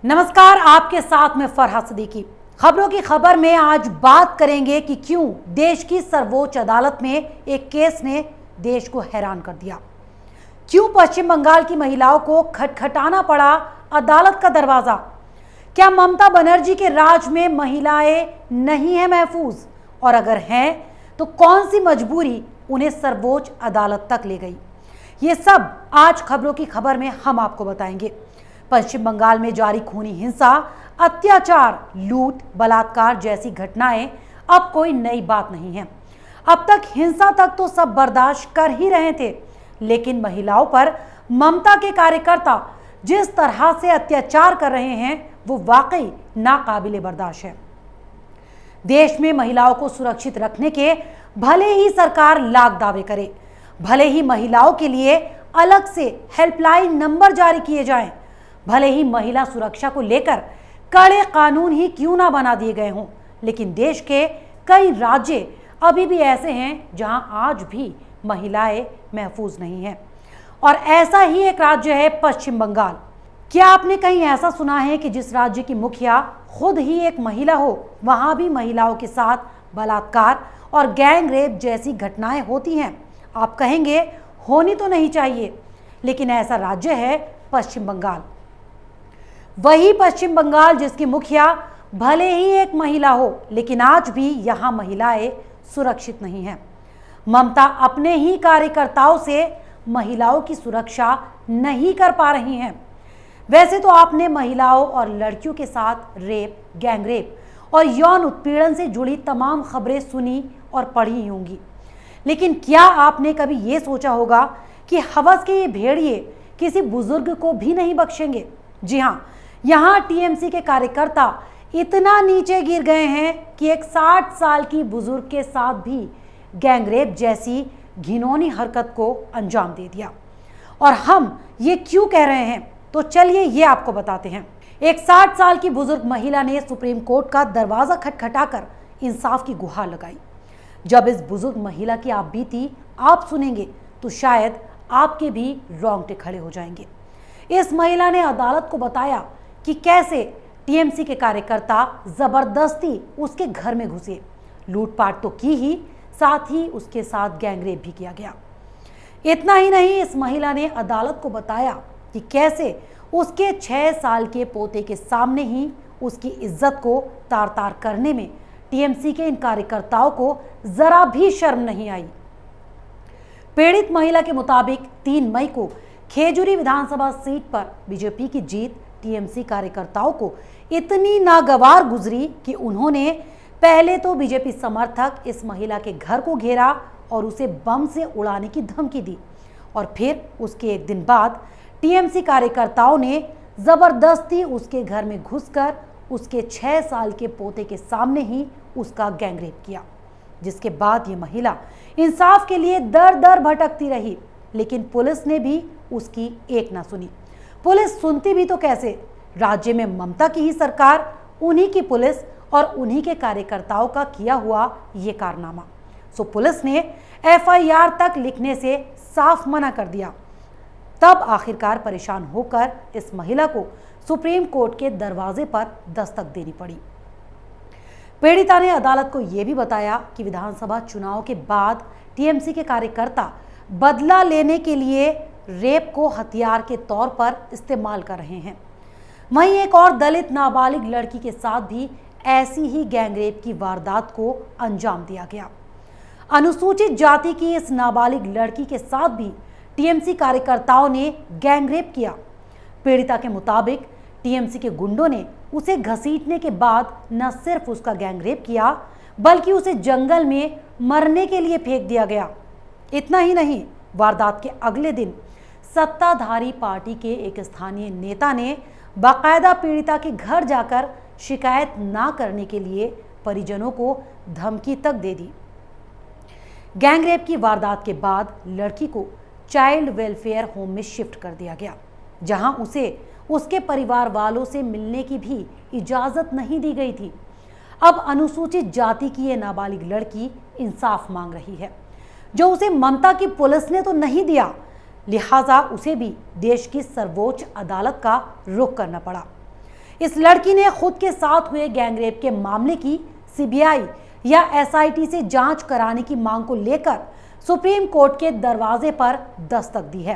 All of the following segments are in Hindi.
नमस्कार, आपके साथ में फरहा सिद्दीकी। खबरों की खबर में आज बात करेंगे कि क्यों देश की सर्वोच्च अदालत में एक केस ने देश को हैरान कर दिया। क्यों पश्चिम बंगाल की महिलाओं को खटखटाना पड़ा अदालत का दरवाजा। क्या ममता बनर्जी के राज में महिलाएं नहीं है महफूज, और अगर हैं तो कौन सी मजबूरी उन्हें सर्वोच्च अदालत तक ले गई। ये सब आज खबरों की खबर में हम आपको बताएंगे। पश्चिम बंगाल में जारी खूनी हिंसा, अत्याचार, लूट, बलात्कार जैसी घटनाएं अब कोई नई बात नहीं है। अब तक हिंसा तक तो सब बर्दाश्त कर ही रहे थे, लेकिन महिलाओं पर ममता के कार्यकर्ता जिस तरह से अत्याचार कर रहे हैं वो वाकई नाकाबिले बर्दाश्त है। देश में महिलाओं को सुरक्षित रखने के भले ही सरकार लाख दावे करे, भले ही महिलाओं के लिए अलग से हेल्पलाइन नंबर जारी किए जाएं, भले ही महिला सुरक्षा को लेकर कड़े कानून ही क्यों ना बना दिए गए हों, लेकिन देश के कई राज्य अभी भी ऐसे हैं जहां आज भी महिलाएं महफूज नहीं हैं। और ऐसा ही एक राज्य है पश्चिम बंगाल। क्या आपने कहीं ऐसा सुना है कि जिस राज्य की मुखिया खुद ही एक महिला हो, वहां भी महिलाओं के साथ बलात्कार और गैंग रेप जैसी घटनाएं होती हैं? आप कहेंगे होनी तो नहीं चाहिए, लेकिन ऐसा राज्य है पश्चिम बंगाल। वही पश्चिम बंगाल जिसकी मुखिया भले ही एक महिला हो, लेकिन आज भी यहां महिलाएं सुरक्षित नहीं हैं। ममता अपने ही कार्यकर्ताओं से महिलाओं की सुरक्षा नहीं कर पा रही हैं। वैसे तो आपने महिलाओं और लड़कियों के साथ रेप, गैंग रेप और यौन उत्पीड़न से जुड़ी तमाम खबरें सुनी और पढ़ी होंगी, लेकिन क्या आपने कभी ये सोचा होगा कि हवस के ये भेड़िए किसी बुजुर्ग को भी नहीं बख्शेंगे? जी हाँ, यहाँ टीएमसी के कार्यकर्ता इतना नीचे गिर गए हैं कि एक 60 साल की बुजुर्ग के साथ भी गैंग रेप जैसी घिनौनी हरकत को अंजाम दे दिया। और हम ये क्यों कह रहे हैं, तो चलिए ये आपको बताते हैं। एक 60 साल की बुजुर्ग महिला ने सुप्रीम कोर्ट का दरवाजा खटखटाकर इंसाफ की गुहार लगाई। जब इस बुजुर्ग महिला की आप बीती आप सुनेंगे तो शायद आपके भी रोंगटे खड़े हो जाएंगे। इस महिला ने अदालत को बताया कि कैसे टीएमसी के कार्यकर्ता जबरदस्ती उसके घर में घुसे, लूटपाट तो की ही, साथ ही उसके साथ गैंगरेप भी किया गया। इतना ही नहीं, इस महिला ने अदालत को बताया कि कैसे उसके 6 साल के पोते के सामने ही उसकी इज्जत को तार तार करने में टीएमसी के इन कार्यकर्ताओं को जरा भी शर्म नहीं आई। पीड़ित महिला के मुताबिक 3 मई को खेजूरी विधानसभा सीट पर बीजेपी की जीत टीएमसी कार्यकर्ताओं को इतनी नागवार गुजरी कि उन्होंने पहले तो बीजेपी समर्थक इस महिला के घर को घेरा और उसे बम से उड़ाने की धमकी दी, और फिर उसके एक दिन बाद टीएमसी कार्यकर्ताओं ने जबरदस्ती उसके घर में घुसकर उसके 6 साल के पोते के सामने ही उसका गैंगरेप किया। जिसके बाद ये महिला इंसाफ के लिए दर दर भटकती रही, लेकिन पुलिस ने भी उसकी एक ना सुनी। पुलिस सुनती भी तो कैसे, राज्य में ममता की ही सरकार, उन्हीं की पुलिस और उन्हीं के कार्यकर्ताओं का किया हुआ ये कारनामा। सो पुलिस ने एफआईआर तक लिखने से साफ मना कर दिया। तब आखिरकार परेशान होकर इस महिला को सुप्रीम कोर्ट के दरवाजे पर दस्तक देनी पड़ी। पीड़िता ने अदालत को यह भी बताया कि विधानसभा चुनाव के बाद टीएमसी के कार्यकर्ता बदला लेने के लिए रेप को हथियार के तौर पर इस्तेमाल कर रहे हैं। वहीं एक और दलित नाबालिग लड़की के साथ भी ऐसी ही गैंगरेप की वारदात को अंजाम दिया गया। अनुसूचित जाति की इस नाबालिग लड़की के साथ भी टीएमसी कार्यकर्ताओं ने गैंगरेप किया। पीड़िता के मुताबिक टीएमसी के गुंडों ने उसे घसीटने के बाद न सिर्फ उसका गैंगरेप किया, बल्कि उसे जंगल में मरने के लिए फेंक दिया गया। इतना ही नहीं, वारदात के अगले दिन सत्ताधारी पार्टी के एक स्थानीय नेता ने बाकायदा पीड़िता के घर जाकर शिकायत ना करने के लिए परिजनों को धमकी तक दे दी। गैंगरेप की वारदात के बाद लड़की को चाइल्ड वेलफेयर होम में शिफ्ट कर दिया गया, जहां उसे उसके परिवार वालों से मिलने की भी इजाजत नहीं दी गई थी। अब अनुसूचित जाति की यह नाबालिग लड़की इंसाफ मांग रही है, जो उसे ममता की पुलिस ने तो नहीं दिया, लिहाजा उसे भी देश की सर्वोच्च अदालत का रुख करना पड़ा। इस लड़की ने खुद के साथ हुए गैंगरेप के मामले की सीबीआई या एसआईटी से जांच कराने की मांग को लेकर सुप्रीम कोर्ट के दरवाजे पर दस्तक दी है।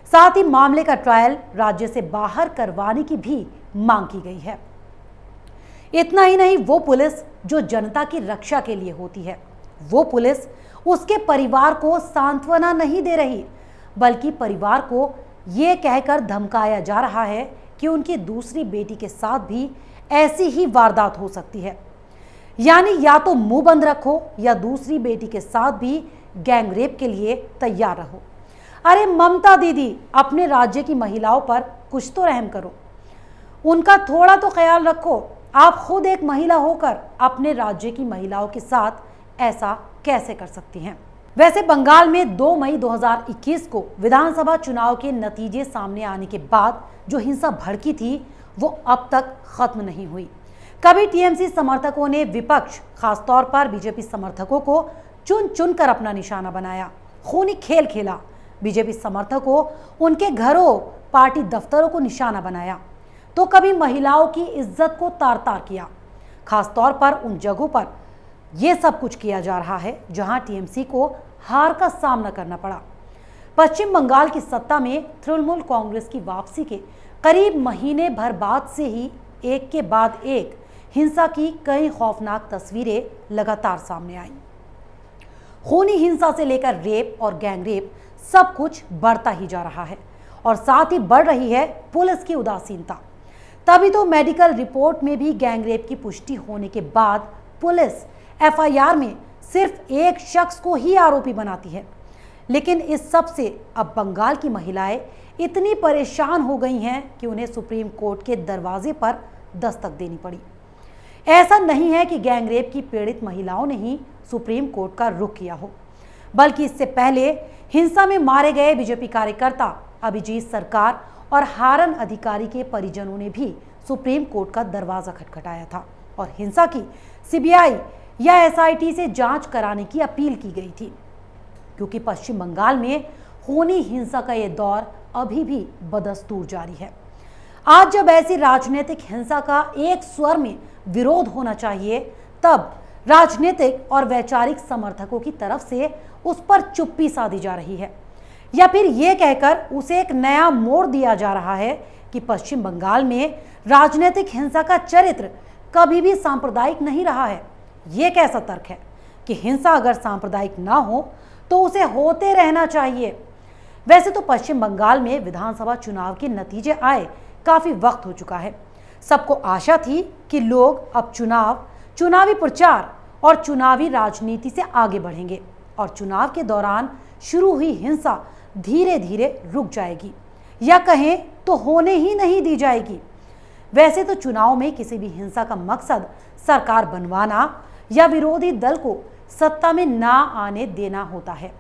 साथ ही मामले का ट्रायल राज्य से बाहर करवाने की भी मांग की गई है। इतना ही नहीं, वो पुलिस जो जनता की रक्षा के लिए होती है, वो पुलिस उसके परिवार को सांत्वना नहीं दे रही, बल्कि परिवार को ये कहकर धमकाया जा रहा है कि उनकी दूसरी बेटी के साथ भी ऐसी ही वारदात हो सकती है। यानी या तो मुंह बंद रखो या दूसरी बेटी के साथ भी गैंगरेप के लिए तैयार रहो। अरे ममता दीदी, अपने राज्य की महिलाओं पर कुछ तो रहम करो, उनका थोड़ा तो ख्याल रखो। आप खुद एक महिला होकर अपने राज्य की महिलाओं के साथ ऐसा कैसे कर सकती हैं? वैसे बंगाल में 2 मई 2021 को विधानसभा चुनाव के नतीजे सामने आने के बाद जो हिंसा भड़की थी, वो अब तक खत्म नहीं हुई। कभी टीएमसी समर्थकों ने विपक्ष, खासतौर पर बीजेपी समर्थकों को चुन चुन कर अपना निशाना बनाया, खूनी खेल खेला। बीजेपी समर्थकों उनके घरों, पार्टी दफ्तरों को निशाना बनाया, तो कभी महिलाओं की इज्जत को तार तार किया। खासतौर पर उन जगहों पर यह सब कुछ किया जा रहा है जहां टीएमसी को हार का सामना करना पड़ा। पश्चिम बंगाल की सत्ता में तृणमूल कांग्रेस की वापसी के करीब महीने भर बाद से ही एक के बाद एक हिंसा की कई खौफनाक तस्वीरें लगातार सामने आई। खूनी हिंसा से लेकर रेप और गैंगरेप, सब कुछ बढ़ता ही जा रहा है और साथ ही बढ़ रही है पुलिस की उदासीनता। तभी तो मेडिकल रिपोर्ट में भी गैंगरेप की पुष्टि होने के बाद पुलिस एफआईआर में सिर्फ एक शख्स को ही आरोपी बनाती है। लेकिन इस सब से अब बंगाल की महिलाएं इतनी परेशान हो गई हैं कि उन्हें सुप्रीम कोर्ट के दरवाजे पर दस्तक देनी पड़ी। ऐसा नहीं है कि गैंगरेप की पीड़ित महिलाओं ने ही सुप्रीम कोर्ट का रुख किया हो, बल्कि इससे पहले हिंसा में मारे गए बीजेपी कार्यकर्ता अभिजीत सरकार और हारन अधिकारी के परिजनों ने भी सुप्रीम कोर्ट का दरवाजा खटखटाया था और हिंसा की सीबीआई या एसआईटी से जांच कराने की अपील की गई थी, क्योंकि पश्चिम बंगाल में खूनी हिंसा का ये दौर अभी भी बदस्तूर जारी है। आज जब ऐसी राजनीतिक हिंसा का एक स्वर में विरोध होना चाहिए, तब राजनीतिक और वैचारिक समर्थकों की तरफ से उस पर चुप्पी साधी जा रही है, या फिर ये कहकर उसे एक नया मोड़ दिया जा रहा है कि पश्चिम बंगाल में राजनीतिक हिंसा का चरित्र कभी भी सांप्रदायिक नहीं रहा है। ये कैसा तर्क है कि हिंसा अगर सांप्रदायिक ना हो तो उसे होते रहना चाहिए। वैसे तो पश्चिम बंगाल में विधानसभा चुनाव के नतीजे आए काफी वक्त हो चुका है। सबको आशा थी कि लोग अब चुनावी प्रचार और चुनावी राजनीति से आगे बढ़ेंगे और चुनाव के दौरान शुरू हुई हिंसा धीरे धीरे रुक जाएगी, या कहें तो होने ही नहीं दी जाएगी। वैसे तो चुनाव में किसी भी हिंसा का मकसद सरकार बनवाना या विरोधी दल को सत्ता में ना आने देना होता है,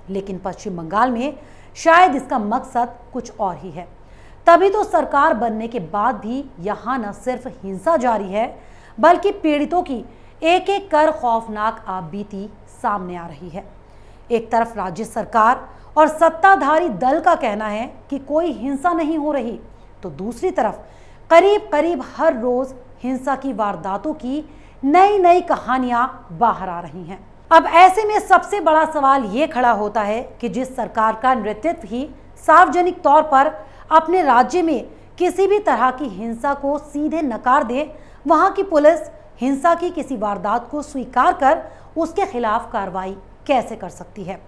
लेकिन पश्चिम बंगाल में शायद इसका मकसद कुछ और ही है। तभी तो सरकार बनने के बाद भी यहाँ न सिर्फ हिंसा जारी है, बल्कि पीड़ितों की एक एक कर खौफनाक आपबीती सामने आ रही है। एक तरफ राज्य सरकार और सत्ताधारी दल का कहना है कि कोई हिंसा नहीं हो रही, तो दूसरी तरफ करीब करीब हर रोज हिंसा की वारदातों की नई नई कहानियां बाहर आ रही हैं। अब ऐसे में सबसे बड़ा सवाल ये खड़ा होता है कि जिस सरकार का नेतृत्व ही सार्वजनिक तौर पर अपने राज्य में किसी भी तरह की हिंसा को सीधे नकार दे, वहां की पुलिस हिंसा की किसी वारदात को स्वीकार कर उसके खिलाफ कार्रवाई कैसे कर सकती है?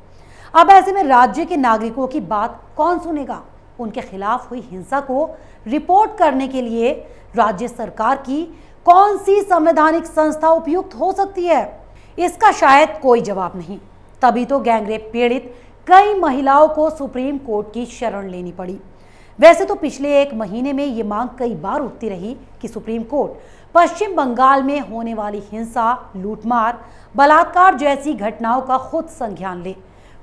अब ऐसे में राज्य के नागरिकों की बात कौन सुनेगा? उनके खिलाफ हुई हिंसा को रिपोर्ट करने के लिए राज्य सरकार की कौन सी संवैधानिक संस्था उपयुक्त हो सकती है? इसका शायद कोई जवाब नहीं। तभी तो गैंगरेप पीड़ित कई महिलाओं को सुप्रीम कोर्ट की शरण लेनी पड़ी। वैसे तो पिछले एक महीने में ये मांग कई बार उठती रही कि सुप्रीम कोर्ट पश्चिम बंगाल में होने वाली हिंसा, लूटमार, बलात्कार जैसी घटनाओं का खुद संज्ञान ले।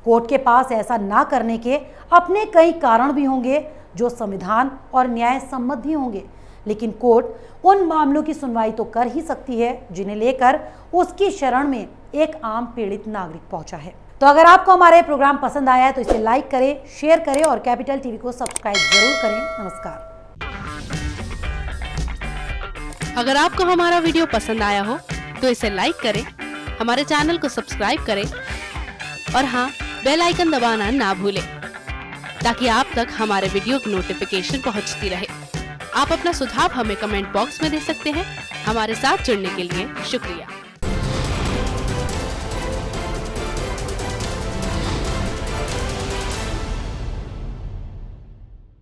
कोर्ट के पास ऐसा ना करने के अपने कई कारण भी होंगे जो संविधान और न्याय सम्मत भी होंगे, लेकिन कोर्ट उन मामलों की सुनवाई तो कर ही सकती है जिन्हें लेकर उसकी शरण में एक आम पीड़ित नागरिक पहुंचा है। तो अगर आपको हमारे प्रोग्राम पसंद आया है तो इसे लाइक करें, शेयर करें और कैपिटल टीवी को सब्सक्राइब जरूर करें। नमस्कार। अगर आपको हमारा वीडियो पसंद आया हो तो इसे लाइक करें, हमारे चैनल को सब्सक्राइब करें और हाँ, बेल आइकन दबाना ना भूलें ताकि आप तक हमारे वीडियो की नोटिफिकेशन पहुंचती रहे। आप अपना सुझाव हमें कमेंट बॉक्स में दे सकते हैं। हमारे साथ जुड़ने के लिए शुक्रिया।